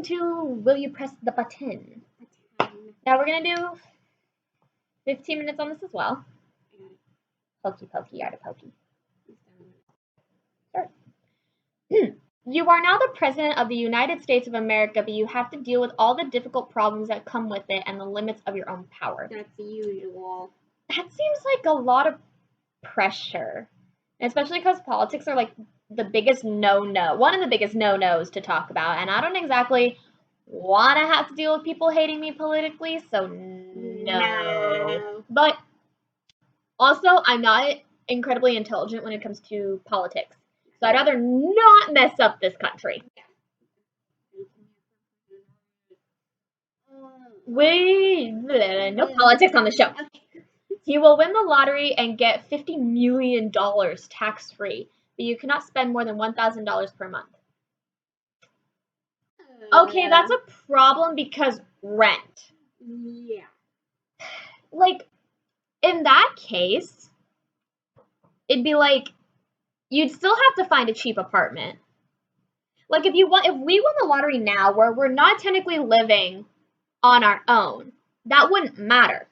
to will you press the button? Now we're going to do 15 minutes on this as well. Pokey, pokey, yada pokey. Sure. You are now the President of the United States of America, but you have to deal with all the difficult problems that come with it and the limits of your own power. That's the usual. That seems like a lot of pressure, especially because politics are like the biggest no-no, one of the biggest no-nos to talk about, and I don't exactly want to have to deal with people hating me politically, so no. But also, I'm not incredibly intelligent when it comes to politics, so I'd rather not mess up this country. No politics on the show. You will win the lottery and get $50 million tax-free, but you cannot spend more than $1,000 per month. Okay, that's a problem because rent. Yeah. Like, in that case, it'd be like, you'd still have to find a cheap apartment. Like, if we won the lottery now, where we're not technically living on our own, that wouldn't matter.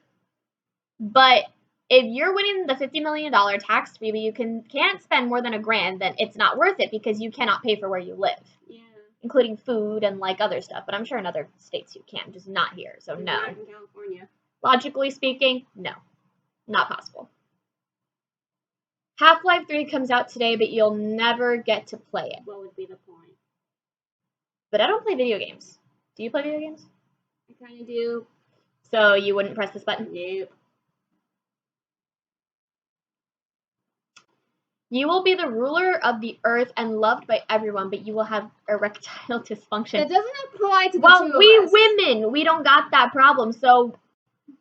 But if you're winning the $50 million tax-free, but you can't spend more than $1,000, then it's not worth it because you cannot pay for where you live. Yeah. Including food and like other stuff. But I'm sure in other states you can, just not here. So no. Not in California. Logically speaking, no. Not possible. Half-Life 3 comes out today, but you'll never get to play it. What would be the point? But I don't play video games. Do you play video games? I kind of do. So you wouldn't press this button? Nope. You will be the ruler of the earth and loved by everyone, but you will have erectile dysfunction. That doesn't apply to the well, two of we us. women, we don't got that problem, so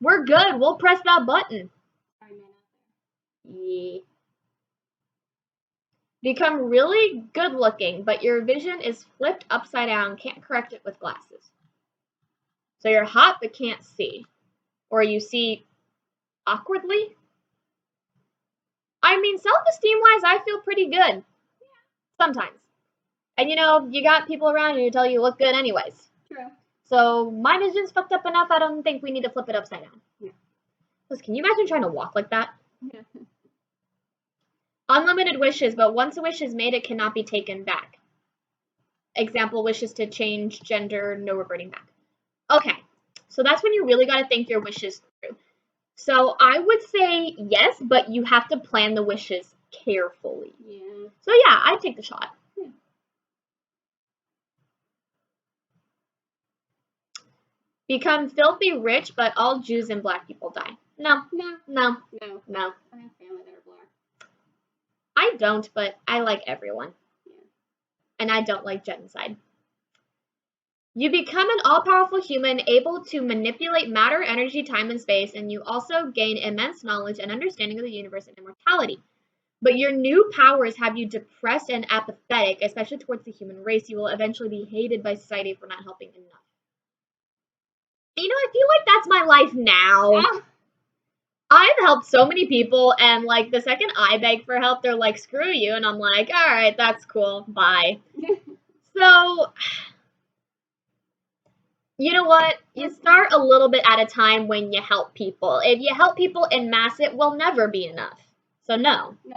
we're good. We'll press that button. Yeah. Become really good looking, but your vision is flipped upside down. Can't correct it with glasses. So you're hot but can't see. Or you see awkwardly. I mean, self-esteem-wise, I feel pretty good. Yeah. Sometimes. And you know, you got people around you who tell you look good anyways. True. So my vision's fucked up enough, I don't think we need to flip it upside down. Yeah. Because can you imagine trying to walk like that? Yeah. Unlimited wishes, but once a wish is made, it cannot be taken back. Example, wishes to change gender, no reverting back. Okay, so that's when you really got to think your wishes through. So I would say yes, but you have to plan the wishes carefully. Yeah. So yeah, I'd take the shot. Yeah. Become filthy rich, but all Jews and black people die. No. No. No. No. No. I have family that are black. I don't, but I like everyone. Yeah. And I don't like genocide. You become an all-powerful human able to manipulate matter, energy, time, and space, and you also gain immense knowledge and understanding of the universe and immortality. But your new powers have you depressed and apathetic, especially towards the human race. You will eventually be hated by society for not helping enough. You know, I feel like that's my life now. Yeah. I've helped so many people, and, like, the second I beg for help, they're like, screw you, and I'm like, alright, that's cool, bye. So, you know what? You start a little bit at a time when you help people. If you help people en masse, it will never be enough. So, no. No.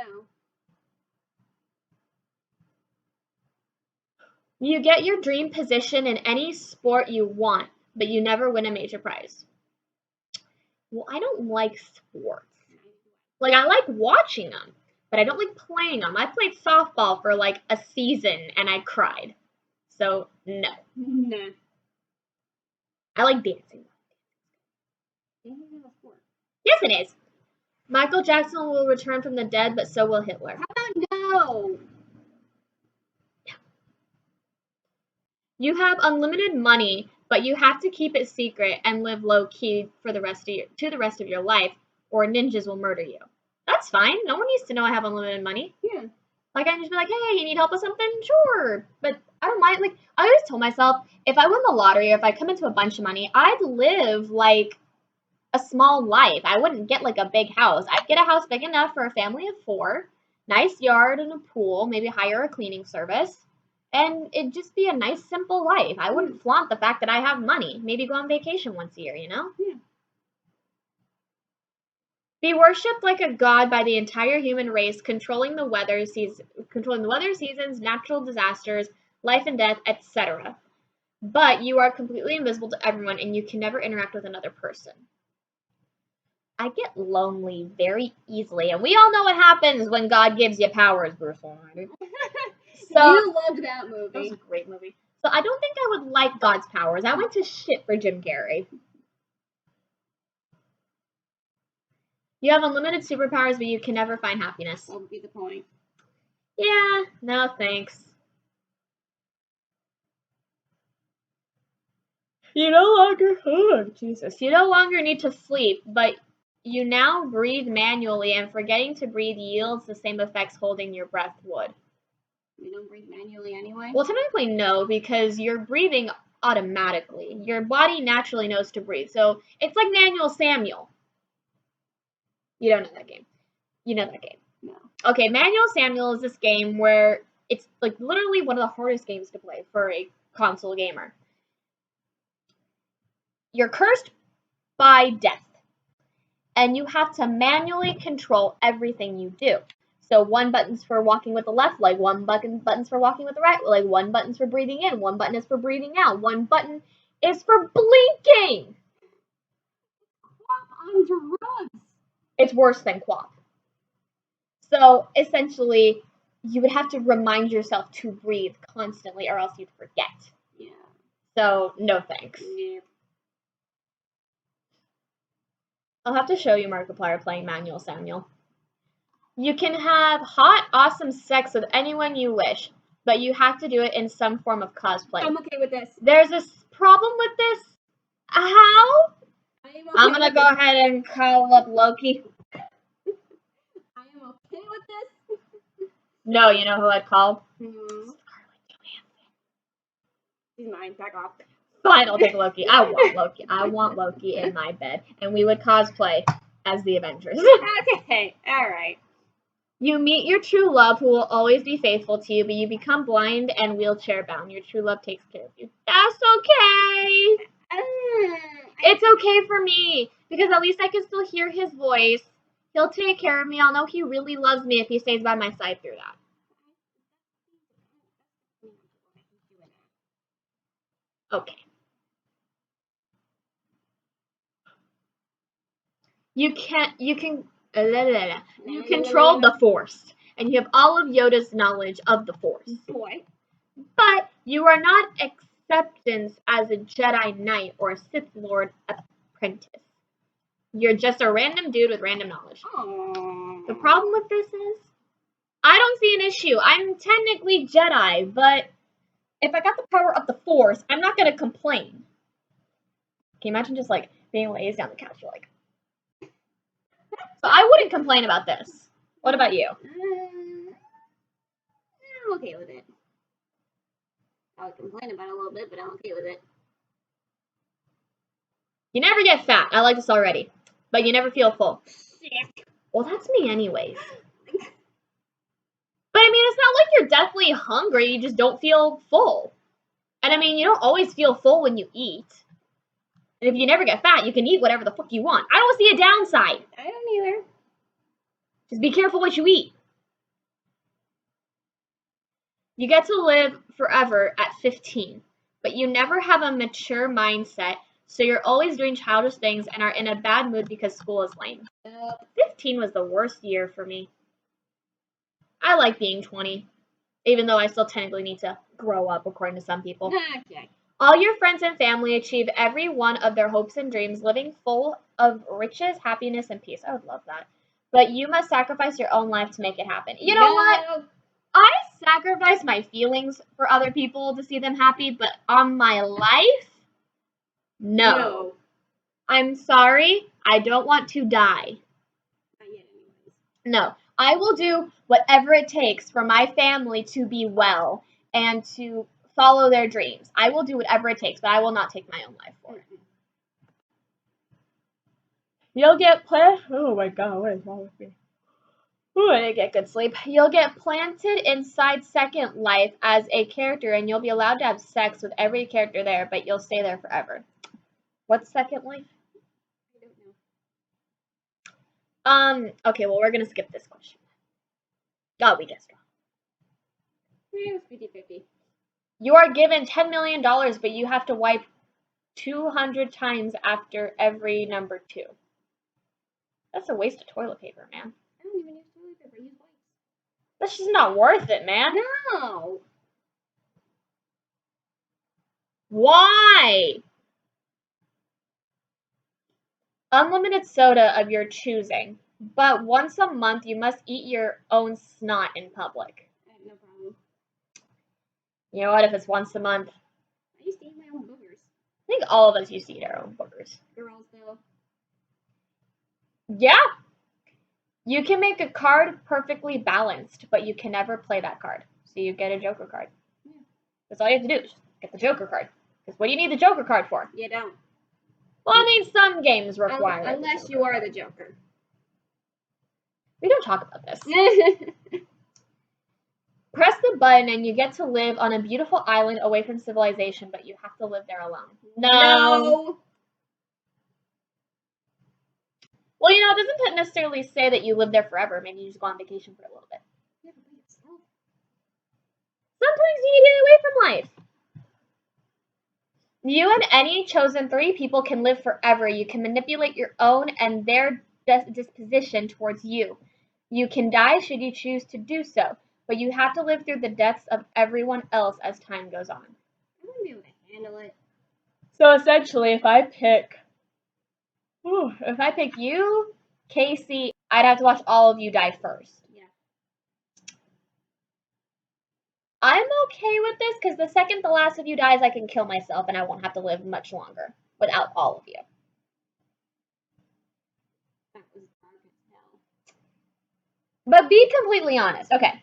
You get your dream position in any sport you want, but you never win a major prize. Well, I don't like sports. Like, I like watching them, but I don't like playing them. I played softball for, like, a season, and I cried. So, no. No. I like dancing. Dancing is a sport. Yes, it is. Michael Jackson will return from the dead, but so will Hitler. How about no? You have unlimited money, but you have to keep it secret and live low-key for the rest of your life, or ninjas will murder you. That's fine. No one needs to know I have unlimited money. Yeah. Like, I can just be like, hey, you need help with something? Sure. But I don't mind. Like, I always told myself, if I win the lottery, or if I come into a bunch of money, I'd live, like, a small life. I wouldn't get, like, a big house. I'd get a house big enough for a family of 4, nice yard and a pool, maybe hire a cleaning service, And it'd just be a nice, simple life. I wouldn't flaunt the fact that I have money. Maybe go on vacation once a year, you know? Yeah. Be worshipped like a god by the entire human race, controlling the weather seasons, natural disasters, life and death, etc. But you are completely invisible to everyone and you can never interact with another person. I get lonely very easily, and we all know what happens when God gives you powers, Bruce Almighty. So, you loved that movie. That was a great movie. So I don't think I would like God's powers. I went to shit for Jim Carrey. You have unlimited superpowers, but you can never find happiness. That would be the point. Yeah, no thanks. You no longer need to sleep, but you now breathe manually, and forgetting to breathe yields the same effects holding your breath would. We don't breathe manually anyway? Well, technically no, because you're breathing automatically. Your body naturally knows to breathe. So it's like Manual Samuel. You don't know that game. You know that game. No. Okay, Manual Samuel is this game where it's like literally one of the hardest games to play for a console gamer. You're cursed by death, and you have to manually control everything you do. So one button's for walking with the left leg, one button's for walking with the right leg, one button's for breathing in, one button is for breathing out, one button is for blinking. Quap on drugs. It's worse than Quap. So essentially, you would have to remind yourself to breathe constantly, or else you'd forget. Yeah. So no thanks. Yeah. I'll have to show you Markiplier playing Manual Samuel. You can have hot, awesome sex with anyone you wish, but you have to do it in some form of cosplay. I'm okay with this. There's a problem with this. How? I'm gonna go ahead and call up Loki. I am okay with this. No, you know who I'd call? He's mine. Back off. Fine, I'll take Loki. I want Loki. I want Loki in my bed. And we would cosplay as the Avengers. Okay, alright. You meet your true love who will always be faithful to you, but you become blind and wheelchair bound. Your true love takes care of you. That's okay. It's okay for me, because at least I can still hear his voice. He'll take care of me. I'll know he really loves me if he stays by my side through that. Okay. You control the Force, and you have all of Yoda's knowledge of the Force. Boy. But you are not acceptance as a Jedi Knight or a Sith Lord apprentice. You're just a random dude with random knowledge. Aww. The problem with this is, I don't see an issue. I'm technically Jedi, but if I got the power of the Force, I'm not going to complain. Can you imagine just like being lazy on the couch? You're like, so I wouldn't complain about this. What about you? I'm okay with it. I would complain about it a little bit, but I'm okay with it. You never get fat. I like this already. But you never feel full. Sick. Well, that's me anyways. But I mean, it's not like you're deathly hungry. You just don't feel full. And I mean, you don't always feel full when you eat. And if you never get fat, you can eat whatever the fuck you want. I don't see a downside. I don't either. Just be careful what you eat. You get to live forever at 15, but you never have a mature mindset, so you're always doing childish things and are in a bad mood because school is lame. 15 was the worst year for me. I like being 20, even though I still technically need to grow up, according to some people. Okay. All your friends and family achieve every one of their hopes and dreams, living full of riches, happiness, and peace. I would love that. But you must sacrifice your own life to make it happen. You know what? I sacrifice my feelings for other people to see them happy, but on my life, no. I'm sorry. I don't want to die. Not yet, anyways. No. I will do whatever it takes for my family to be well and to follow their dreams. I will do whatever it takes, but I will not take my own life for it. You'll get oh my god, what is wrong with me? Ooh, I didn't get good sleep. You'll get planted inside Second Life as a character, and you'll be allowed to have sex with every character there, but you'll stay there forever. What's Second Life? I don't know. Okay, well, we're gonna skip this question. Oh, we guessed wrong. It was 50-50. You are given $10 million, but you have to wipe 200 times after every number 2. That's a waste of toilet paper, man. I don't even use toilet paper. I use wipes. That's just not worth it, man. No. Why? Unlimited soda of your choosing, but once a month you must eat your own snot in public. I have no problem. You know what? If it's once a month, I used to eat my own boogers. I think all of us used to eat our own boogers. Girls, though. Yeah. You can make a card perfectly balanced, but you can never play that card. So you get a Joker card. Yeah. That's all you have to do. Just get the Joker card. Because what do you need the Joker card for? You don't. Well, I mean, some games require it. Unless you are the Joker. We don't talk about this. Press the button and you get to live on a beautiful island away from civilization, but you have to live there alone. No. Well, you know, it doesn't necessarily say that you live there forever. Maybe you just go on vacation for a little bit. Yeah, but by yourself. Sometimes you need to get away from life. You and any chosen 3 people can live forever. You can manipulate your own and their disposition towards you. You can die should you choose to do so, but you have to live through the deaths of everyone else as time goes on. I wouldn't be able to handle it. So essentially, if I pick you, Casey, I'd have to watch all of you die first. Yeah. I'm okay with this because the second the last of you dies, I can kill myself and I won't have to live much longer without all of you. That was dark as hell. But be completely honest. Okay.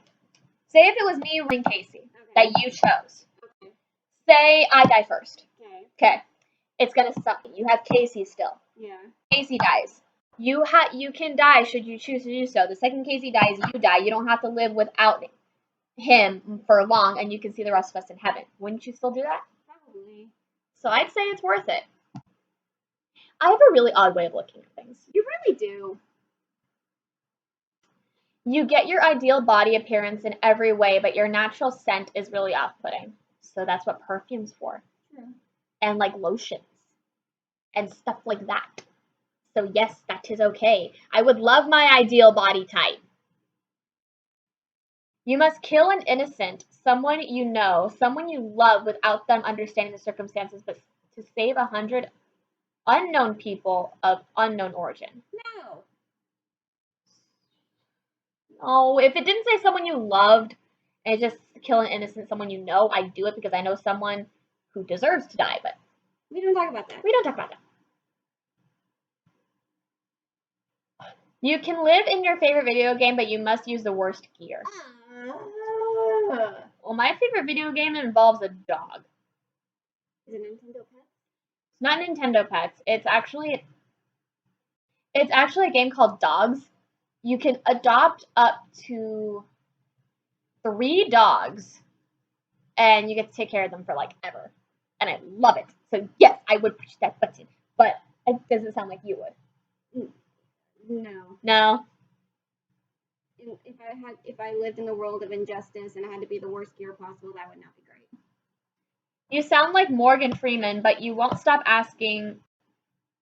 Say if it was me and Casey that you chose. Okay. Say I die first. Okay. Okay. It's gonna suck. You have Casey still. Yeah. Casey dies. You can die should you choose to do so. The second Casey dies, you die. You don't have to live without him for long, and you can see the rest of us in heaven. Wouldn't you still do that? Probably. So I'd say it's worth it. I have a really odd way of looking at things. You really do. You get your ideal body appearance in every way, but your natural scent is really off-putting. So that's what perfume's for. True. And like lotions and stuff like that. So yes, that is okay. I would love my ideal body type. You must kill an innocent, someone you know, someone you love without them understanding the circumstances, but to save 100 unknown people of unknown origin. No. Oh, if it didn't say someone you loved and just kill an innocent someone you know, I'd do it because I know someone who deserves to die, but we don't talk about that. We don't talk about that. You can live in your favorite video game, but you must use the worst gear. Well, my favorite video game involves a dog. Is it Nintendo Pets? It's not Nintendo Pets. It's actually a game called Dogs. You can adopt up to 3 dogs, and you get to take care of them for like ever. And I love it. So yes, I would push that button, but it doesn't sound like you would. No. No. If I lived in the world of injustice and I had to be the worst gear possible, that would not be great. You sound like Morgan Freeman, but you won't stop asking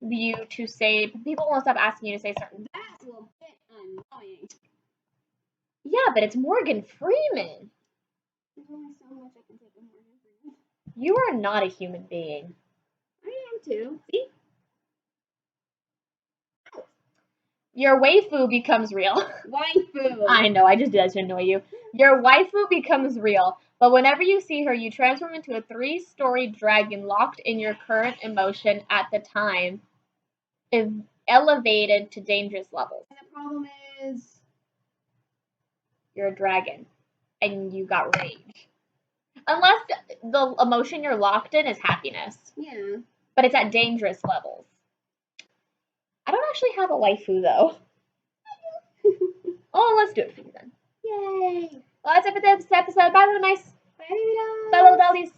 you to say. People won't stop asking you to say certain. That's a little bit annoying. Yeah, but it's Morgan Freeman. There's only so much I can take of Morgan Freeman. You are not a human being. I am too. See? Your waifu becomes real. Waifu. I know, I just did that to annoy you. Your waifu becomes real, but whenever you see her, you transform into a 3-story dragon locked in your current emotion at the time, elevated to dangerous levels. And the problem is, you're a dragon, and you got rage. Unless the emotion you're locked in is happiness. Yeah. But it's at dangerous levels. I don't actually have a waifu, though. Oh, unless let's do it for you then. Yay! Well, that's it for this episode. Bye, little mice. Bye, baby dolls. Bye, little dollies.